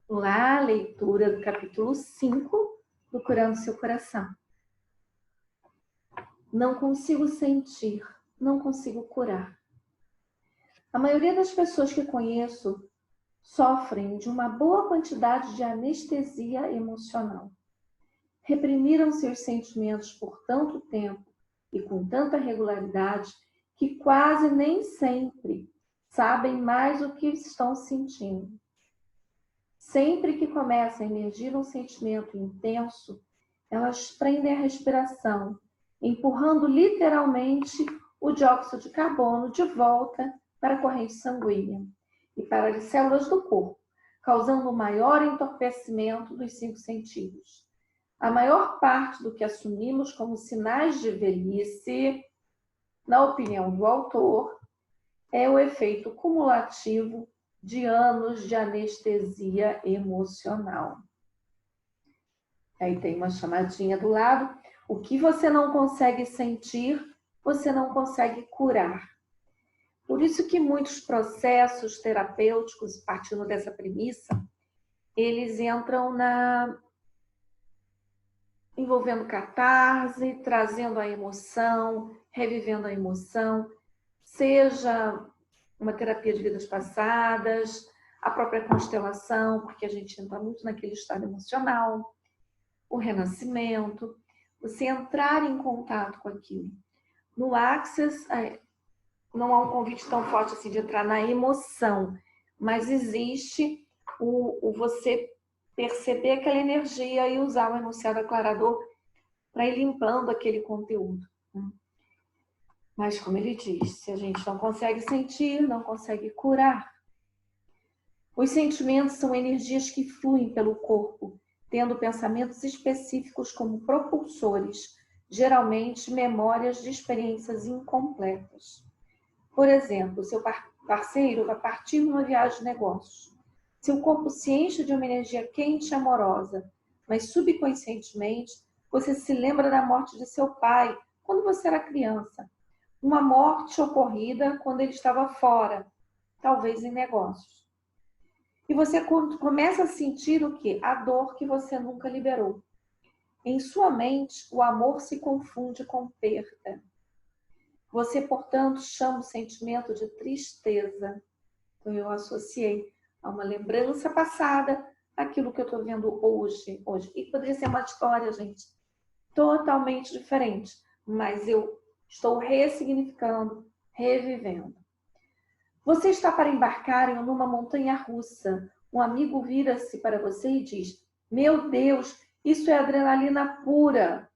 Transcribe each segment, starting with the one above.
Lá, a leitura do capítulo 5 do Curando Seu Coração. Não consigo sentir, não consigo curar. A maioria das pessoas que conheço sofrem de uma boa quantidade de anestesia emocional. Reprimiram seus sentimentos por tanto tempo e com tanta regularidade que quase nem sempre sabem mais o que estão sentindo. Sempre que começa a emergir um sentimento intenso, elas prendem a respiração, empurrando literalmente o dióxido de carbono de volta para a corrente sanguínea e para as células do corpo, causando um maior entorpecimento dos 5 sentidos. A maior parte do que assumimos como sinais de velhice, na opinião do autor, é o efeito cumulativo de anos de anestesia emocional. Aí tem uma chamadinha do lado. O que você não consegue sentir, você não consegue curar. Por isso que muitos processos terapêuticos, partindo dessa premissa, eles entram envolvendo catarse, trazendo a emoção, revivendo a emoção, seja uma terapia de vidas passadas, a própria constelação, porque a gente entra muito naquele estado emocional, o renascimento, você entrar em contato com aquilo. No Access, não há um convite tão forte assim de entrar na emoção, mas existe o você perceber aquela energia e usar o enunciado aclarador para ir limpando aquele conteúdo. Mas, como ele diz, se a gente não consegue sentir, não consegue curar. Os sentimentos são energias que fluem pelo corpo, tendo pensamentos específicos como propulsores, geralmente memórias de experiências incompletas. Por exemplo, seu parceiro vai partir numa viagem de negócios. Seu corpo se enche de uma energia quente e amorosa, mas subconscientemente você se lembra da morte de seu pai quando você era criança. Uma morte ocorrida quando ele estava fora, talvez em negócios. E você começa a sentir o quê? A dor que você nunca liberou. Em sua mente, o amor se confunde com perda. Você, portanto, chama o sentimento de tristeza. Então, eu associei a uma lembrança passada aquilo que eu estou vendo hoje. E poderia ser uma história, gente, totalmente diferente. Mas eu estou ressignificando, revivendo. Você está para embarcar em uma montanha russa. Um amigo vira-se para você e diz: meu Deus, isso é adrenalina pura.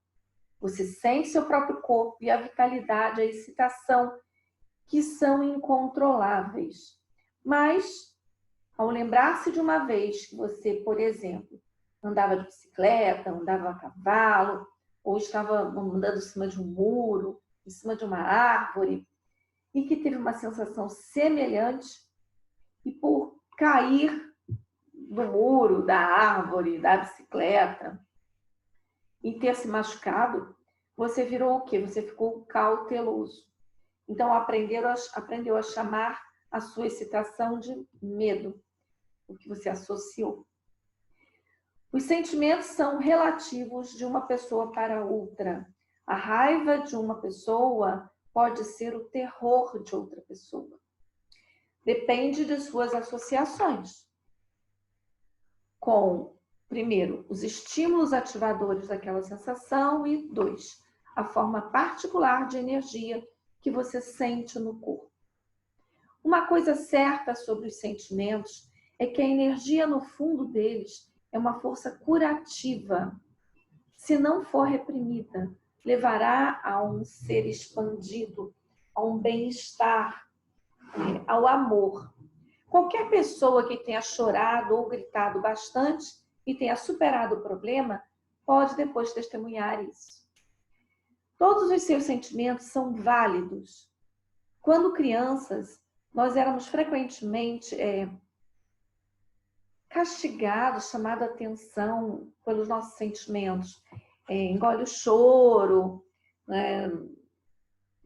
Você sente seu próprio corpo e a vitalidade, a excitação, que são incontroláveis. Mas, ao lembrar-se de uma vez que você, por exemplo, andava de bicicleta, andava a cavalo, ou estava andando em cima de um muro, em cima de uma árvore, e que teve uma sensação semelhante, e por cair do muro, da árvore, da bicicleta, e ter se machucado, você virou o quê? Você ficou cauteloso. Então, aprendeu a chamar a sua excitação de medo, o que você associou. Os sentimentos são relativos de uma pessoa para outra. A raiva de uma pessoa pode ser o terror de outra pessoa. Depende de suas associações com, primeiro, os estímulos ativadores daquela sensação e, 2, a forma particular de energia que você sente no corpo. Uma coisa certa sobre os sentimentos é que a energia no fundo deles é uma força curativa. Se não for reprimida, levará a um ser expandido, a um bem-estar, ao amor. Qualquer pessoa que tenha chorado ou gritado bastante e tenha superado o problema, pode depois testemunhar isso. Todos os seus sentimentos são válidos. Quando crianças, nós éramos frequentemente castigados, chamada atenção pelos nossos sentimentos. Engole o choro,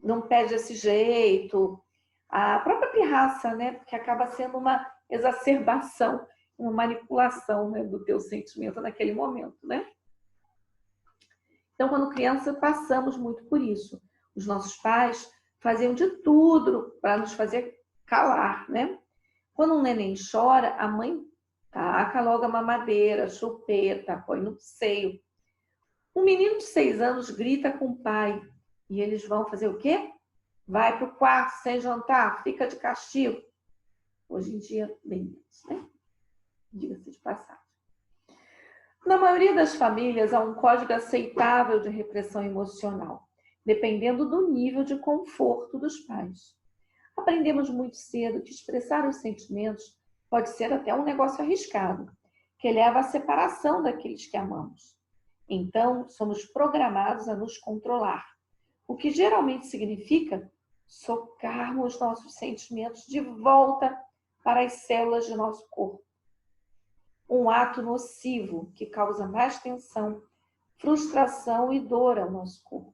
não pede desse jeito. A própria pirraça, né? Porque acaba sendo uma exacerbação uma manipulação, né, do teu sentimento naquele momento, né? Então, quando criança, passamos muito por isso. Os nossos pais faziam de tudo para nos fazer calar, né? Quando um neném chora, a mãe taca logo a mamadeira, chupeta, põe no seio. Um menino de 6 anos grita com o pai e eles vão fazer o quê? Vai para o quarto sem jantar, fica de castigo. Hoje em dia, bem menos, né? Diga-se de passagem. Na maioria das famílias, há um código aceitável de repressão emocional, dependendo do nível de conforto dos pais. Aprendemos muito cedo que expressar os sentimentos pode ser até um negócio arriscado, que leva à separação daqueles que amamos. Então, somos programados a nos controlar, o que geralmente significa socarmos nossos sentimentos de volta para as células de nosso corpo. Um ato nocivo que causa mais tensão, frustração e dor ao nosso corpo.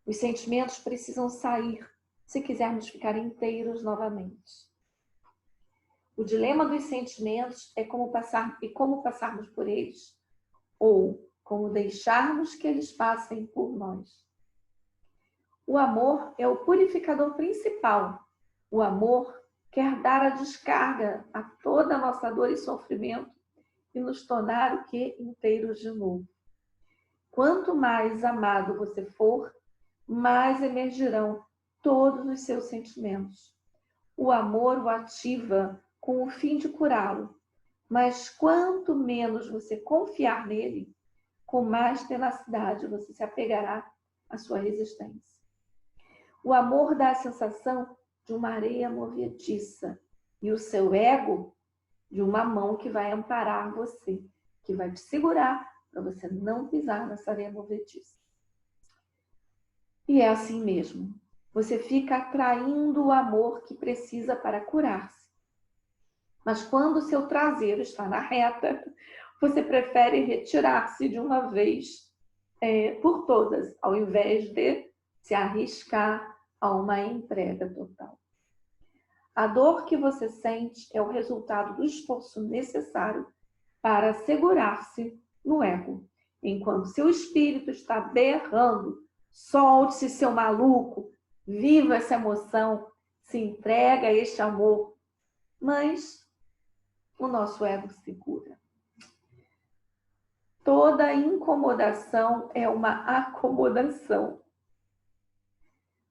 Os sentimentos precisam sair se quisermos ficar inteiros novamente. O dilema dos sentimentos é como passarmos por eles, ou como deixarmos que eles passem por nós. O amor é o purificador principal. O amor quer dar a descarga a toda a nossa dor e sofrimento e nos tornar o quê? Inteiros de novo. Quanto mais amado você for, mais emergirão todos os seus sentimentos. O amor o ativa com o fim de curá-lo, mas quanto menos você confiar nele, com mais tenacidade você se apegará à sua resistência. O amor dá a sensação de uma areia movediça e o seu ego de uma mão que vai amparar você, que vai te segurar para você não pisar nessa areia movediça. E é assim mesmo. Você fica atraindo o amor que precisa para curar-se. Mas quando o seu traseiro está na reta, você prefere retirar-se de uma vez por todas, ao invés de se arriscar a uma entrega total. A dor que você sente é o resultado do esforço necessário para segurar-se no ego. Enquanto seu espírito está berrando, solte-se, seu maluco, viva essa emoção, se entrega a este amor. Mas o nosso ego segura. Toda incomodação é uma acomodação.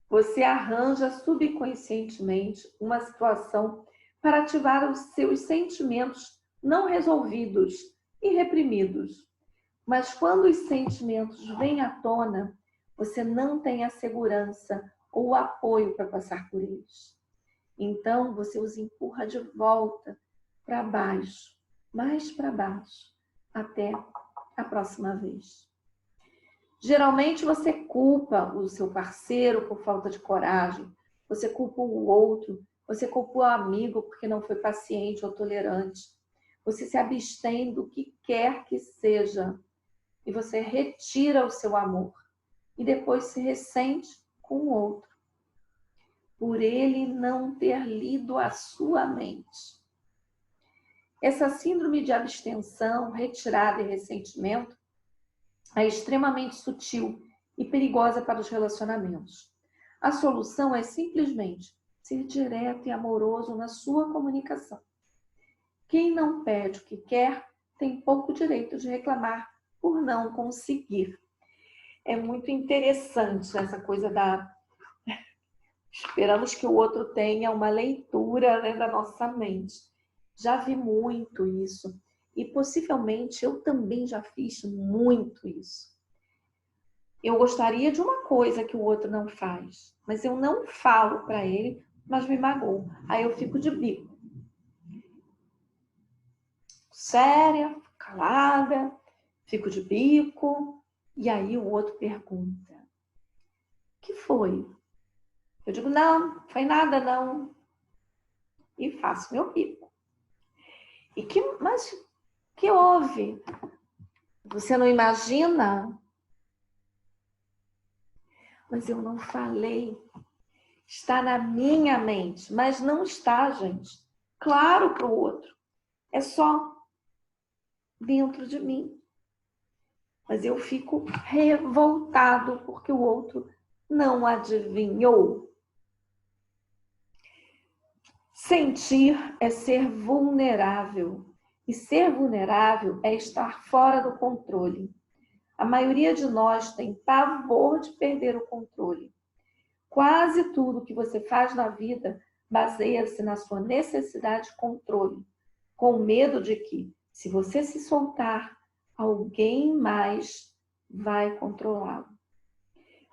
Você arranja subconscientemente uma situação para ativar os seus sentimentos não resolvidos e reprimidos. Mas quando os sentimentos vêm à tona, você não tem a segurança ou o apoio para passar por eles. Então, você os empurra de volta para baixo, mais para baixo, até a próxima vez. Geralmente você culpa o seu parceiro por falta de coragem, você culpa o outro, você culpa o amigo porque não foi paciente ou tolerante. Você se abstém do que quer que seja e você retira o seu amor e depois se ressente com o outro por ele não ter lido a sua mente. Essa síndrome de abstenção, retirada e ressentimento é extremamente sutil e perigosa para os relacionamentos. A solução é simplesmente ser direto e amoroso na sua comunicação. Quem não pede o que quer tem pouco direito de reclamar por não conseguir. É muito interessante essa coisa da... Esperamos que o outro tenha uma leitura, né, da nossa mente. Já vi muito isso. E possivelmente eu também já fiz muito isso. Eu gostaria de uma coisa que o outro não faz, mas eu não falo para ele, mas me magoou. Aí eu fico de bico. Séria, calada, fico de bico. E aí o outro pergunta: o que foi? Eu digo: não, foi nada não. E faço meu bico. Mas que houve? Você não imagina? Mas eu não falei. Está na minha mente, mas não está, gente. Claro para o outro. é só dentro de mim. Mas eu fico revoltado porque o outro não adivinhou. Sentir é ser vulnerável. E ser vulnerável é estar fora do controle. A maioria de nós tem pavor de perder o controle. Quase tudo que você faz na vida baseia-se na sua necessidade de controle, com medo de que, se você se soltar, alguém mais vai controlá-lo.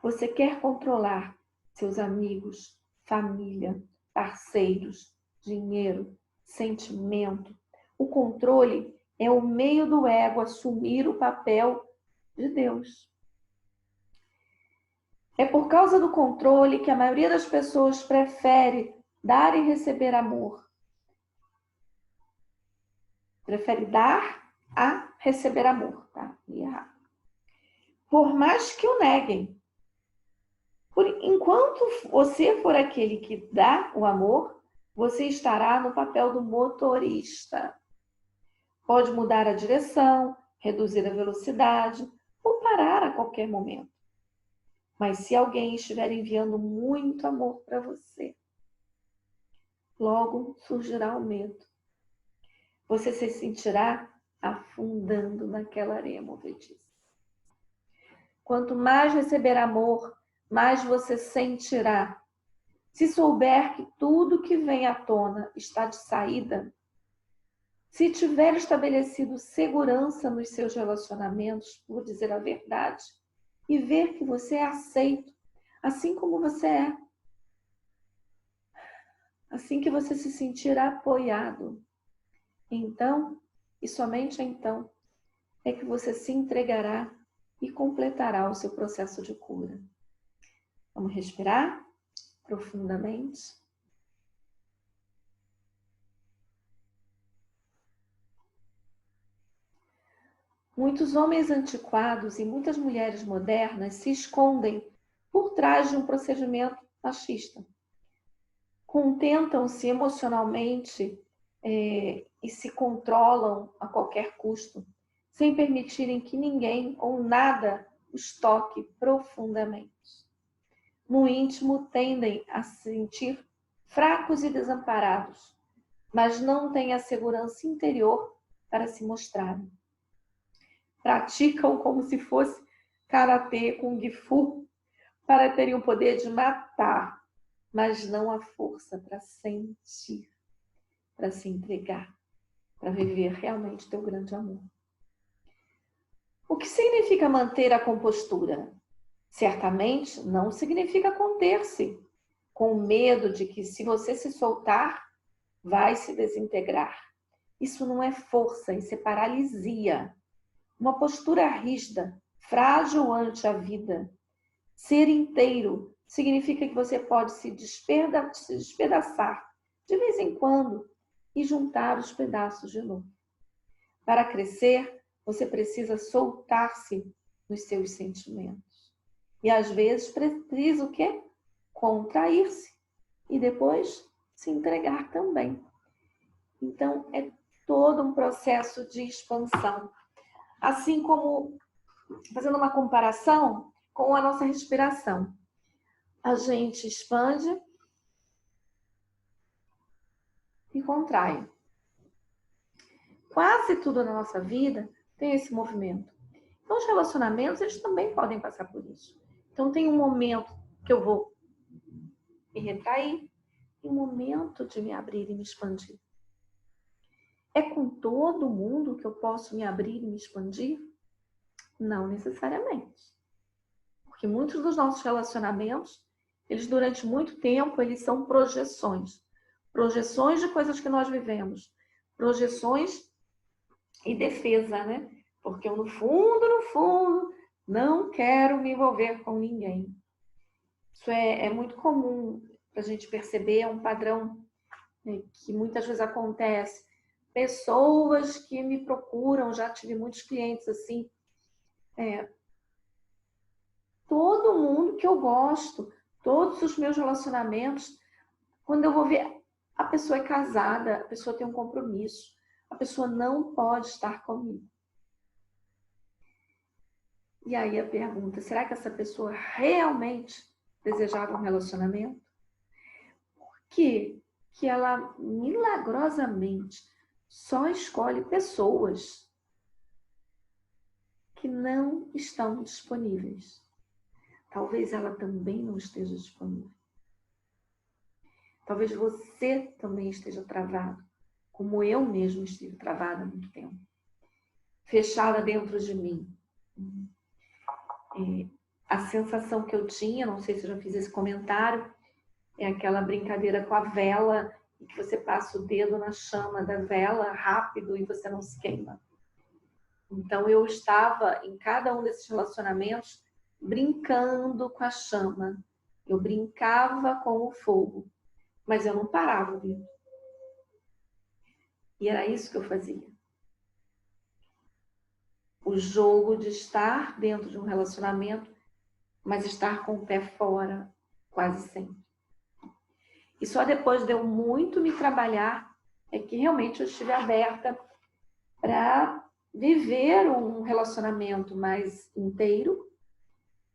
Você quer controlar seus amigos, família, parceiros, dinheiro, sentimento. O controle é o meio do ego assumir o papel de Deus. É por causa do controle que a maioria das pessoas prefere dar e receber amor. Prefere dar a receber amor, tá? Errado. Por mais que o neguem. Enquanto você for aquele que dá o amor, você estará no papel do motorista. Pode mudar a direção, reduzir a velocidade ou parar a qualquer momento. Mas se alguém estiver enviando muito amor para você, logo surgirá o medo. Você se sentirá afundando naquela areia movediça. Quanto mais receber amor, mais você sentirá. Se souber que tudo que vem à tona está de saída, se tiver estabelecido segurança nos seus relacionamentos, por dizer a verdade, e ver que você é aceito, assim como você é, assim que você se sentir apoiado, então, e somente então, é que você se entregará e completará o seu processo de cura. Vamos respirar profundamente. Muitos homens antiquados e muitas mulheres modernas se escondem por trás de um procedimento machista. Contentam-se emocionalmente e se controlam a qualquer custo, sem permitirem que ninguém ou nada os toque profundamente. No íntimo, tendem a se sentir fracos e desamparados, mas não têm a segurança interior para se mostrarem. Praticam como se fosse karatê, kung fu, para terem o poder de matar, mas não a força para sentir, para se entregar, para viver realmente teu grande amor. O que significa manter a compostura? Certamente não significa conter-se, com medo de que, se você se soltar, vai se desintegrar. Isso não é força, isso é paralisia. Uma postura rígida, frágil ante a vida. Ser inteiro significa que você pode se despedaçar de vez em quando e juntar os pedaços de novo. Para crescer, você precisa soltar-se nos seus sentimentos. E às vezes precisa o quê? Contrair-se. E depois se entregar também. Então, é todo um processo de expansão. Assim como, fazendo uma comparação com a nossa respiração. A gente expande e contrai. Quase tudo na nossa vida tem esse movimento. Então, os relacionamentos, eles também podem passar por isso. Então, tem um momento que eu vou me retrair e um momento de me abrir e me expandir. É com todo mundo que eu posso me abrir e me expandir? Não necessariamente. Porque muitos dos nossos relacionamentos, eles durante muito tempo, eles são projeções. Projeções de coisas que nós vivemos. Projeções e defesa, né? Porque eu, no fundo, não quero me envolver com ninguém. Isso é muito comum para a gente perceber, é um padrão, né, que muitas vezes acontece. Pessoas que me procuram, já tive muitos clientes assim, todo mundo que eu gosto, todos os meus relacionamentos, quando eu vou ver, a pessoa é casada, a pessoa tem um compromisso, a pessoa não pode estar comigo. E aí a pergunta, será que essa pessoa realmente desejava um relacionamento? Por que ela milagrosamente só escolhe pessoas que não estão disponíveis? Talvez ela também não esteja disponível. Talvez você também esteja travado, como eu mesmo estive travada há muito tempo. Fechada dentro de mim. A sensação que eu tinha, não sei se eu já fiz esse comentário, é aquela brincadeira com a vela, em que você passa o dedo na chama da vela rápido e você não se queima. Então eu estava em cada um desses relacionamentos brincando com a chama. Eu brincava com o fogo, mas eu não parava o dedo. E era isso que eu fazia. O jogo de estar dentro de um relacionamento, mas estar com o pé fora, quase sempre. E só depois de eu muito me trabalhar, é que realmente eu estive aberta para viver um relacionamento mais inteiro,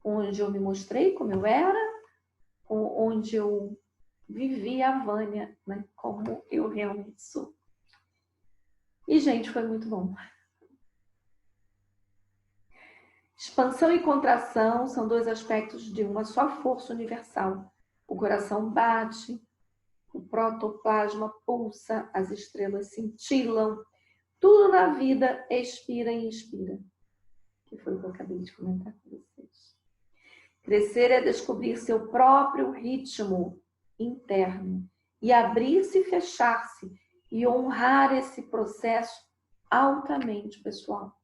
onde eu me mostrei como eu era, onde eu vivi a Vânia, né, como eu realmente sou. E, gente, foi muito bom. Expansão e contração são dois aspectos de uma só força universal. O coração bate, o protoplasma pulsa, as estrelas cintilam, tudo na vida expira e inspira. Que foi o que eu acabei de comentar com vocês. Crescer é descobrir seu próprio ritmo interno e abrir-se e fechar-se e honrar esse processo altamente pessoal.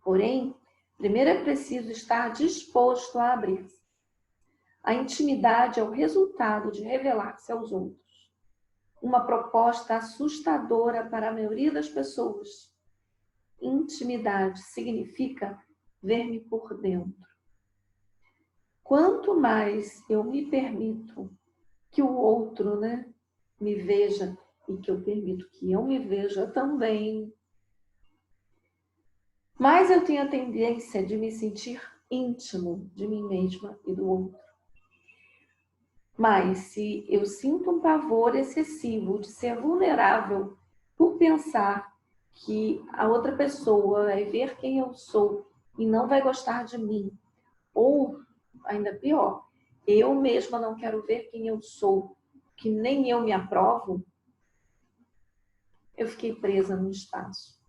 Porém, primeiro é preciso estar disposto a abrir-se. A intimidade é o resultado de revelar-se aos outros. Uma proposta assustadora para a maioria das pessoas. Intimidade significa ver-me por dentro. Quanto mais eu me permito que o outro, me veja e que eu permito que eu me veja também, mais eu tenho a tendência de me sentir íntimo de mim mesma e do outro. Mas se eu sinto um pavor excessivo de ser vulnerável por pensar que a outra pessoa vai ver quem eu sou e não vai gostar de mim, ou ainda pior, eu mesma não quero ver quem eu sou, que nem eu me aprovo, eu fiquei presa num espaço.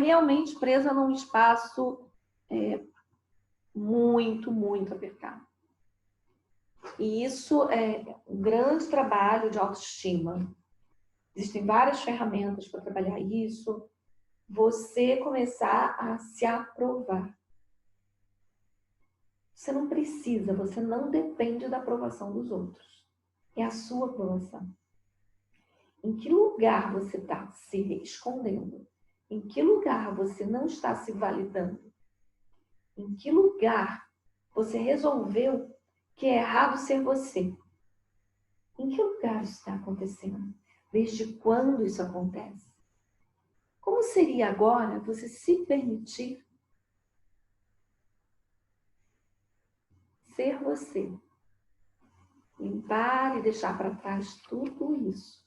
Realmente presa num espaço muito, muito apertado. E isso é um grande trabalho de autoestima. Existem várias ferramentas para trabalhar isso. Você começar a se aprovar. Você não precisa, você não depende da aprovação dos outros. É a sua aprovação. Em que lugar você está se escondendo? Em que lugar você não está se validando? Em que lugar você resolveu que é errado ser você? Em que lugar isso está acontecendo? Desde quando isso acontece? Como seria agora você se permitir ser você? Limpar e deixar para trás tudo isso.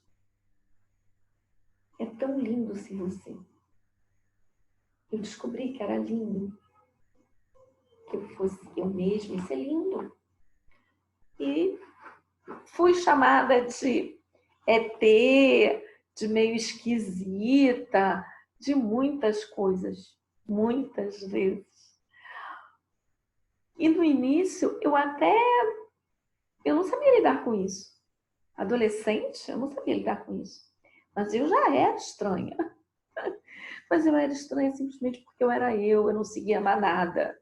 É tão lindo ser você. Eu descobri que era lindo. Que eu fosse eu mesma, isso é lindo. E fui chamada de ET, de meio esquisita, de muitas coisas, muitas vezes. E no início, eu não sabia lidar com isso. Adolescente, eu não sabia lidar com isso. Mas eu já era estranha. Mas eu era estranha simplesmente porque eu era eu não seguia manada.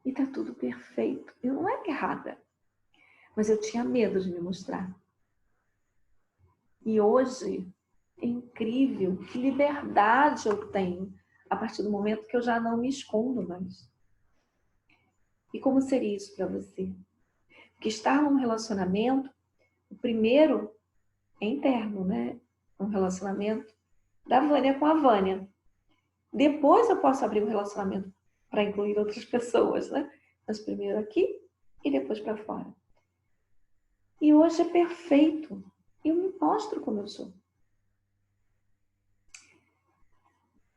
E tá tudo perfeito. Eu não era errada. Mas eu tinha medo de me mostrar. E hoje, é incrível que liberdade eu tenho a partir do momento que eu já não me escondo mais. E como seria isso para você? Porque estar num relacionamento, o primeiro é interno, né? Um relacionamento da Vânia com a Vânia. Depois eu posso abrir um relacionamento para incluir outras pessoas, né? Mas primeiro aqui e depois para fora. E hoje é perfeito. Eu me mostro como eu sou.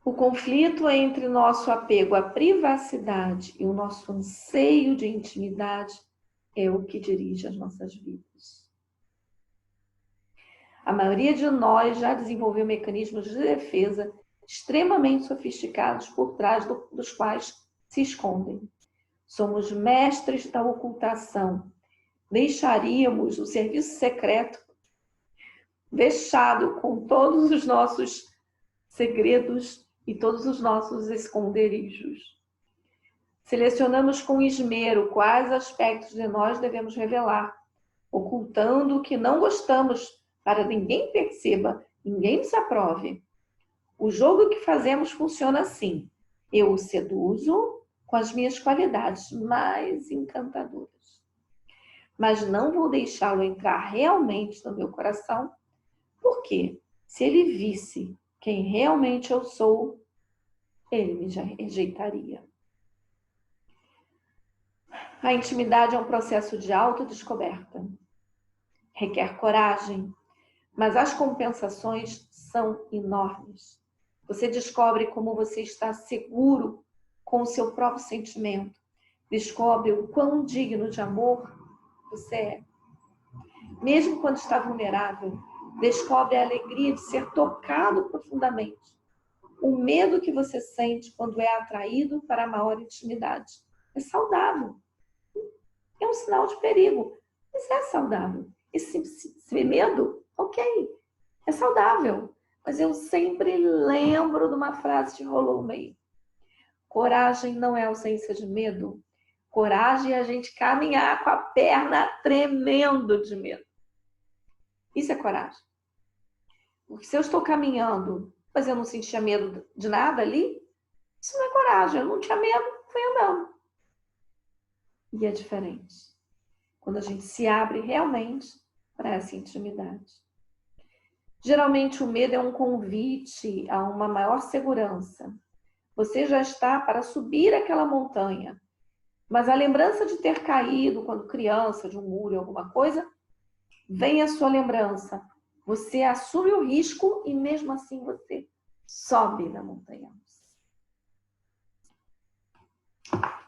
O conflito entre nosso apego à privacidade e o nosso anseio de intimidade é o que dirige as nossas vidas. A maioria de nós já desenvolveu mecanismos de defesa extremamente sofisticados por trás dos quais se escondem. Somos mestres da ocultação. Deixaríamos o serviço secreto vexado com todos os nossos segredos e todos os nossos esconderijos. Selecionamos com esmero quais aspectos de nós devemos revelar, ocultando o que não gostamos para ninguém perceba, ninguém nos aprove. O jogo que fazemos funciona assim. Eu o seduzo com as minhas qualidades mais encantadoras. Mas não vou deixá-lo entrar realmente no meu coração, porque se ele visse quem realmente eu sou, ele me rejeitaria. A intimidade é um processo de autodescoberta. Requer coragem, mas as compensações são enormes. Você descobre como você está seguro com o seu próprio sentimento. Descobre o quão digno de amor você é. Mesmo quando está vulnerável, descobre a alegria de ser tocado profundamente. O medo que você sente quando é atraído para a maior intimidade é saudável. É um sinal de perigo, mas é saudável. Esse medo, ok, é saudável. Mas eu sempre lembro de uma frase de Rollo May. Coragem não é ausência de medo. Coragem é a gente caminhar com a perna tremendo de medo. Isso é coragem. Porque se eu estou caminhando, mas eu não sentia medo de nada ali, isso não é coragem. Eu não tinha medo, fui andando. E é diferente. Quando a gente se abre realmente para essa intimidade. Geralmente o medo é um convite a uma maior segurança. Você já está para subir aquela montanha, mas a lembrança de ter caído quando criança, de um muro, alguma coisa, vem a sua lembrança. Você assume o risco e mesmo assim você sobe na montanha.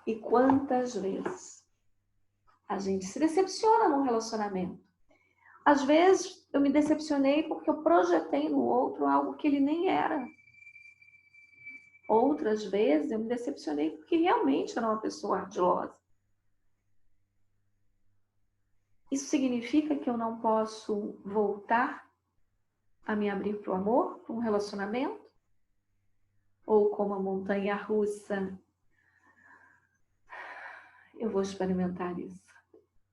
E quantas vezes a gente se decepciona num relacionamento? Às vezes eu me decepcionei porque eu projetei no outro algo que ele nem era. Outras vezes eu me decepcionei porque realmente era uma pessoa ardilosa. Isso significa que eu não posso voltar a me abrir para o amor, para um relacionamento? Ou como a montanha russa, eu vou experimentar isso.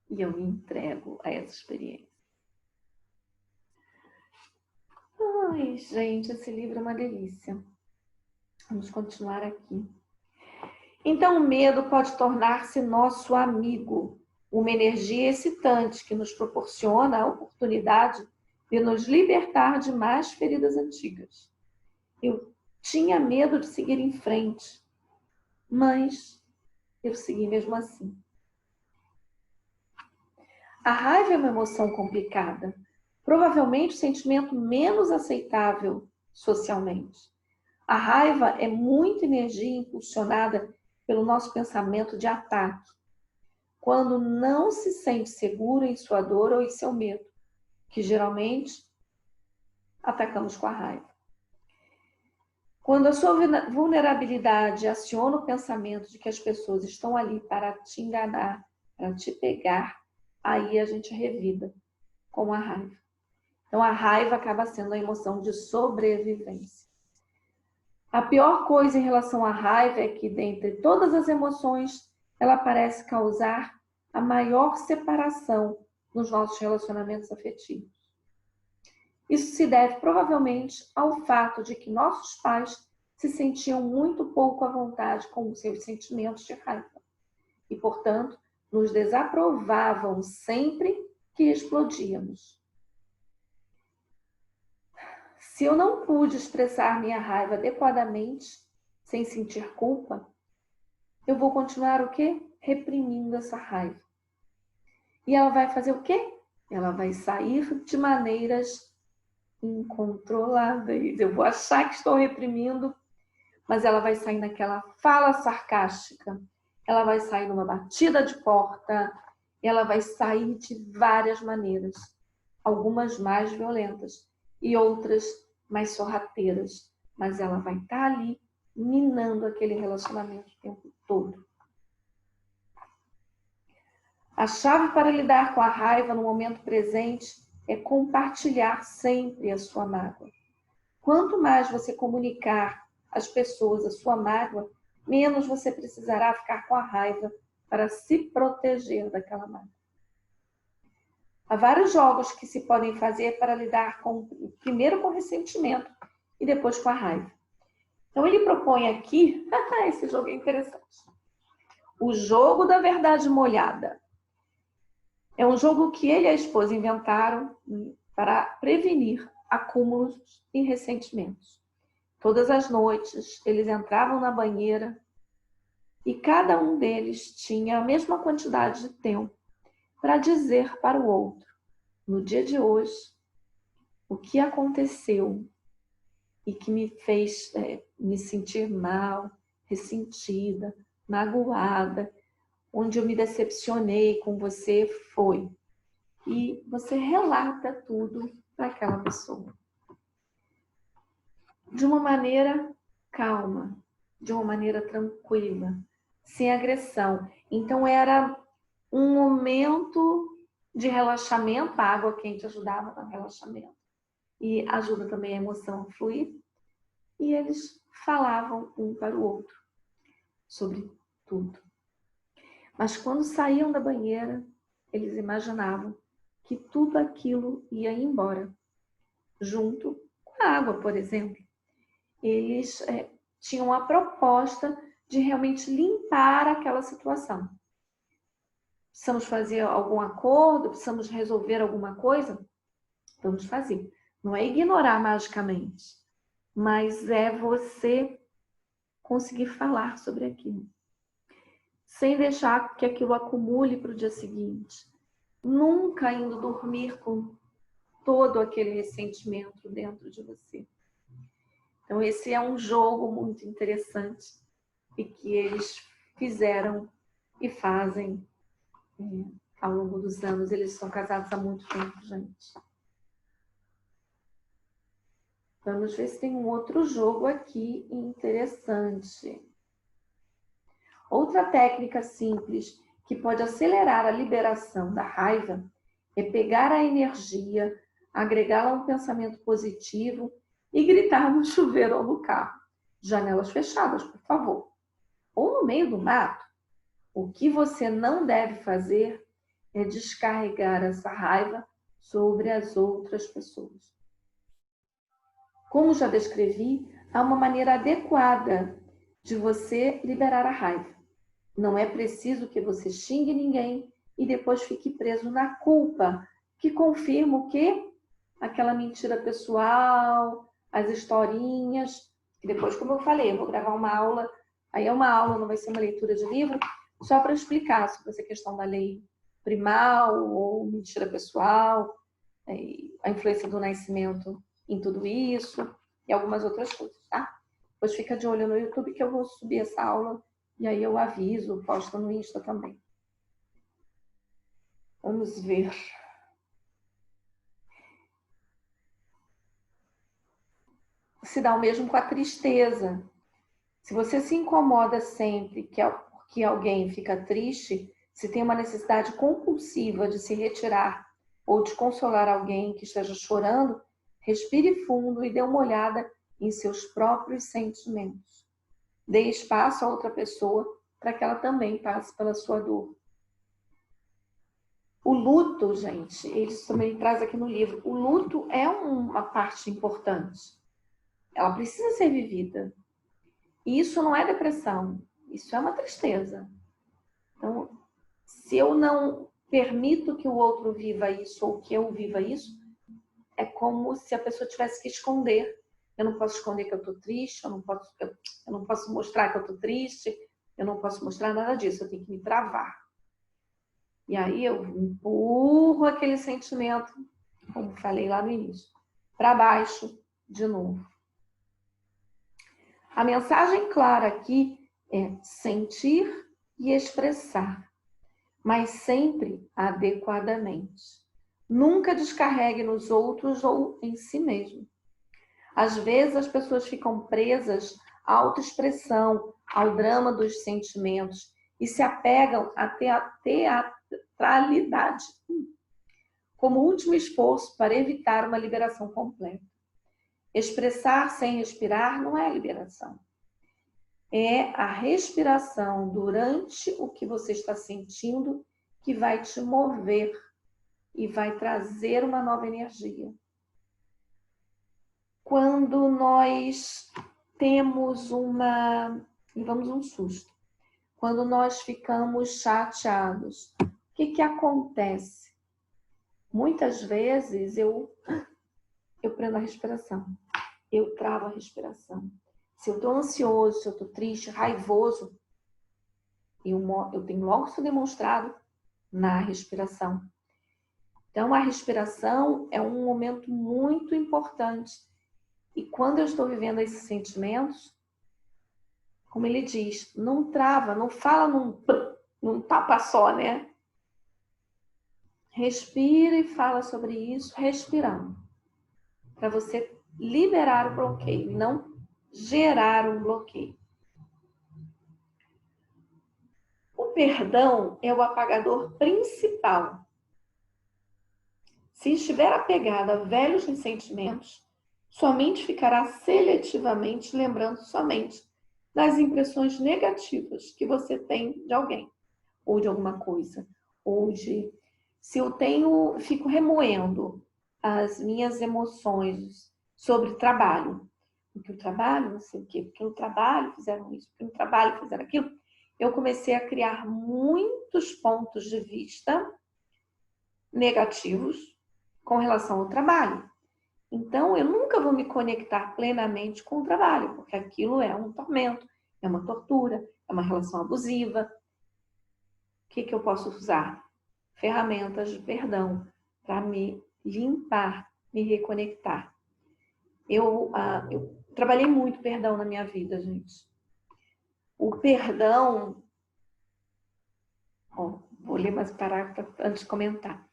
E eu me entrego a essa experiência. Ai, gente, esse livro é uma delícia. Vamos continuar aqui. Então, o medo pode tornar-se nosso amigo, uma energia excitante que nos proporciona a oportunidade de nos libertar de mais feridas antigas. Eu tinha medo de seguir em frente, mas eu segui mesmo assim. A raiva é uma emoção complicada, provavelmente o sentimento menos aceitável socialmente. A raiva é muita energia impulsionada pelo nosso pensamento de ataque, quando não se sente seguro em sua dor ou em seu medo, que geralmente atacamos com a raiva. Quando a sua vulnerabilidade aciona o pensamento de que as pessoas estão ali para te enganar, para te pegar, aí a gente revida com a raiva. Então a raiva acaba sendo a emoção de sobrevivência. A pior coisa em relação à raiva é que, dentre todas as emoções, ela parece causar a maior separação nos nossos relacionamentos afetivos. Isso se deve provavelmente ao fato de que nossos pais se sentiam muito pouco à vontade com os seus sentimentos de raiva e, portanto, nos desaprovavam sempre que explodíamos. Se eu não pude expressar minha raiva adequadamente, sem sentir culpa, eu vou continuar o quê? Reprimindo essa raiva. E ela vai fazer o quê? Ela vai sair de maneiras incontroláveis. Eu vou achar que estou reprimindo, mas ela vai sair naquela fala sarcástica, ela vai sair numa batida de porta, ela vai sair de várias maneiras, algumas mais violentas e outras mais sorrateiras, mas ela vai estar ali minando aquele relacionamento o tempo todo. A chave para lidar com a raiva no momento presente é compartilhar sempre a sua mágoa. Quanto mais você comunicar às pessoas a sua mágoa, menos você precisará ficar com a raiva para se proteger daquela mágoa. Há vários jogos que se podem fazer para lidar primeiro com o ressentimento e depois com a raiva. Então ele propõe aqui, esse jogo é interessante, o jogo da verdade molhada. É um jogo que ele e a esposa inventaram para prevenir acúmulos e ressentimentos. Todas as noites, eles entravam na banheira e cada um deles tinha a mesma quantidade de tempo para dizer para o outro, no dia de hoje, o que aconteceu e que me fez me sentir mal, ressentida, magoada, onde eu me decepcionei com você foi. E você relata tudo para aquela pessoa. De uma maneira calma, de uma maneira tranquila, sem agressão. Então era um momento de relaxamento, a água quente ajudava no relaxamento. E ajuda também a emoção a fluir. E eles falavam um para o outro sobre tudo. Mas quando saíam da banheira, eles imaginavam que tudo aquilo ia embora, junto com a água, por exemplo. Eles tinham a proposta de realmente limpar aquela situação. Precisamos fazer algum acordo, precisamos resolver alguma coisa? Vamos fazer. Não é ignorar magicamente, mas é você conseguir falar sobre aquilo, sem deixar que aquilo acumule para o dia seguinte. Nunca indo dormir com todo aquele ressentimento dentro de você. Então, esse é um jogo muito interessante e que eles fizeram e fazem ao longo dos anos. Eles são casados há muito tempo, gente. Vamos ver se tem um outro jogo aqui interessante. Outra técnica simples que pode acelerar a liberação da raiva é pegar a energia, agregá-la a um pensamento positivo e gritar no chuveiro ou no carro. Janelas fechadas, por favor. Ou no meio do mato. O que você não deve fazer é descarregar essa raiva sobre as outras pessoas. Como já descrevi, há uma maneira adequada de você liberar a raiva. Não é preciso que você xingue ninguém e depois fique preso na culpa, que confirma o quê? Aquela mentira pessoal, as historinhas. E depois, como eu falei, eu vou gravar uma aula, aí é uma aula, não vai ser uma leitura de livro, só para explicar sobre essa questão da lei primal ou mentira pessoal, a influência do nascimento em tudo isso e algumas outras coisas, tá? Depois fica de olho no YouTube que eu vou subir essa aula e aí eu aviso, posto no Insta também. Vamos ver. Se dá o mesmo com a tristeza. Se você se incomoda sempre que alguém fica triste, se tem uma necessidade compulsiva de se retirar ou de consolar alguém que esteja chorando, respire fundo e dê uma olhada em seus próprios sentimentos. Dê espaço a outra pessoa para que ela também passe pela sua dor. O luto, gente, eles também traz aqui no livro, o luto é uma parte importante. Ela precisa ser vivida. E isso não é depressão, isso é uma tristeza. Então, se eu não permito que o outro viva isso ou que eu viva isso, é como se a pessoa tivesse que esconder. Eu não posso esconder que eu estou triste, eu não posso mostrar que eu estou triste, eu não posso mostrar nada disso, eu tenho que me travar. E aí eu empurro aquele sentimento, como falei lá no início, para baixo de novo. A mensagem clara aqui é sentir e expressar, mas sempre adequadamente. Nunca descarregue nos outros ou em si mesmo. Às vezes as pessoas ficam presas à autoexpressão, ao drama dos sentimentos e se apegam à teatralidade como último esforço para evitar uma liberação completa. Expressar sem respirar não é liberação. É a respiração durante o que você está sentindo que vai te mover e vai trazer uma nova energia. Quando nós temos levamos um susto, quando nós ficamos chateados, o que acontece? Muitas vezes eu prendo a respiração, eu travo a respiração. Se eu estou ansioso, se eu estou triste, raivoso, eu tenho logo isso demonstrado na respiração. Então, a respiração é um momento muito importante. E quando eu estou vivendo esses sentimentos, como ele diz, não trava, não fala num tapa só, né? Respira e fala sobre isso, respirando. Para você liberar o bloqueio, não gerar um bloqueio. O perdão é o apagador principal. Se estiver apegado a velhos ressentimentos, sua mente ficará seletivamente lembrando somente das impressões negativas que você tem de alguém, ou de alguma coisa. Se eu fico remoendo as minhas emoções sobre trabalho, porque o trabalho, não sei o quê, porque no trabalho fizeram isso, porque no trabalho fizeram aquilo, eu comecei a criar muitos pontos de vista negativos com relação ao trabalho. Então, eu nunca vou me conectar plenamente com o trabalho, porque aquilo é um tormento, é uma tortura, é uma relação abusiva. O que eu posso usar? Ferramentas de perdão para me limpar, me reconectar. Eu trabalhei muito perdão na minha vida, gente. O perdão... vou ler mais parágrafo antes de comentar.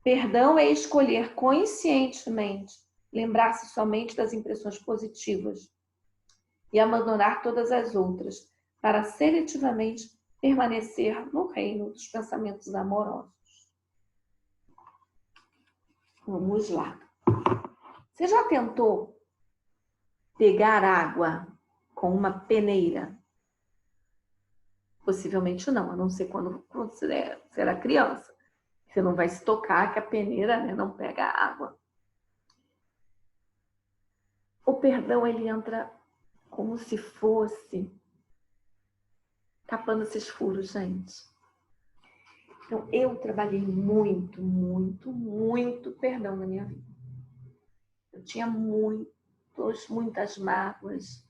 Perdão é escolher conscientemente, lembrar-se somente das impressões positivas e abandonar todas as outras, para seletivamente permanecer no reino dos pensamentos amorosos. Vamos lá. Você já tentou pegar água com uma peneira? Possivelmente não, a não ser quando você era criança. Você não vai se tocar que a peneira, né, não pega água. O perdão, ele entra como se fosse tapando esses furos, gente. Então, eu trabalhei muito, muito, muito perdão na minha vida. Eu tinha muitas mágoas.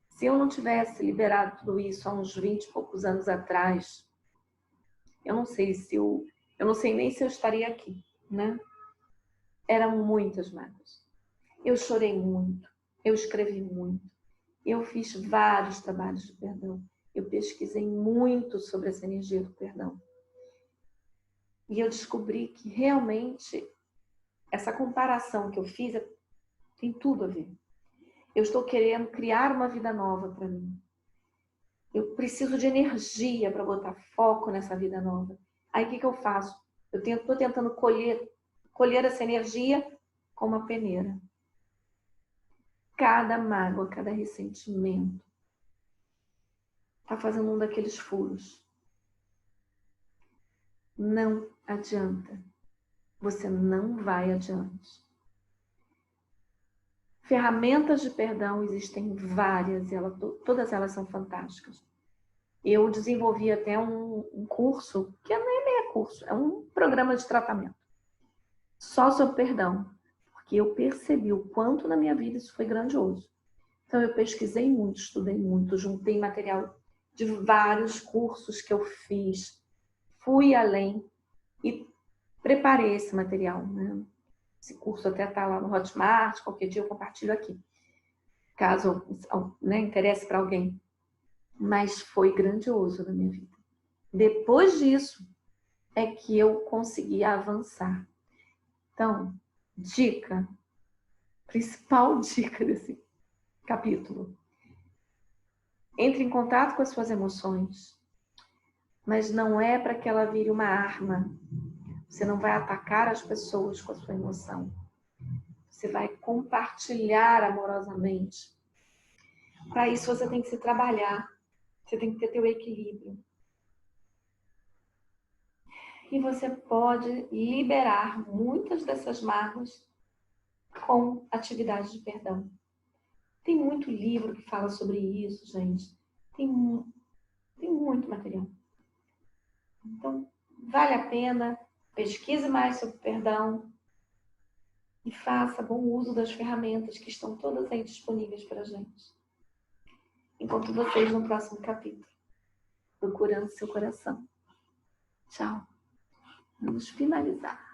Se eu não tivesse liberado tudo isso há uns 20 e poucos anos atrás, eu não sei nem se eu estaria aqui, né? Eram muitas mágoas. Eu chorei muito, eu escrevi muito, eu fiz vários trabalhos de perdão. Eu pesquisei muito sobre essa energia do perdão. E eu descobri que realmente essa comparação que eu fiz tem tudo a ver. Eu estou querendo criar uma vida nova para mim. Eu preciso de energia para botar foco nessa vida nova. Aí o que eu faço? Eu estou tentando colher essa energia com uma peneira. Cada mágoa, cada ressentimento está fazendo um daqueles furos. Não adianta. Você não vai adiante. Ferramentas de perdão existem várias, todas elas são fantásticas. Eu desenvolvi até um curso, que nem é curso, é um programa de tratamento, só sobre perdão, porque eu percebi o quanto na minha vida isso foi grandioso. Então, eu pesquisei muito, estudei muito, juntei material de vários cursos que eu fiz, fui além e preparei esse material, né? Esse curso até está lá no Hotmart, qualquer dia eu compartilho aqui, caso, né, interesse para alguém. Mas foi grandioso na minha vida. Depois disso é que eu consegui avançar. Então, dica, principal dica desse capítulo: entre em contato com as suas emoções, mas não é para que ela vire uma arma. Você não vai atacar as pessoas com a sua emoção. Você vai compartilhar amorosamente. Para isso você tem que se trabalhar. Você tem que ter teu equilíbrio. E você pode liberar muitas dessas mágoas com atividade de perdão. Tem muito livro que fala sobre isso, gente. Tem muito material. Então, vale a pena, pesquise mais sobre perdão e faça bom uso das ferramentas que estão todas aí disponíveis para a gente. Encontro vocês no próximo capítulo do Curando Seu Coração. Tchau. Vamos finalizar.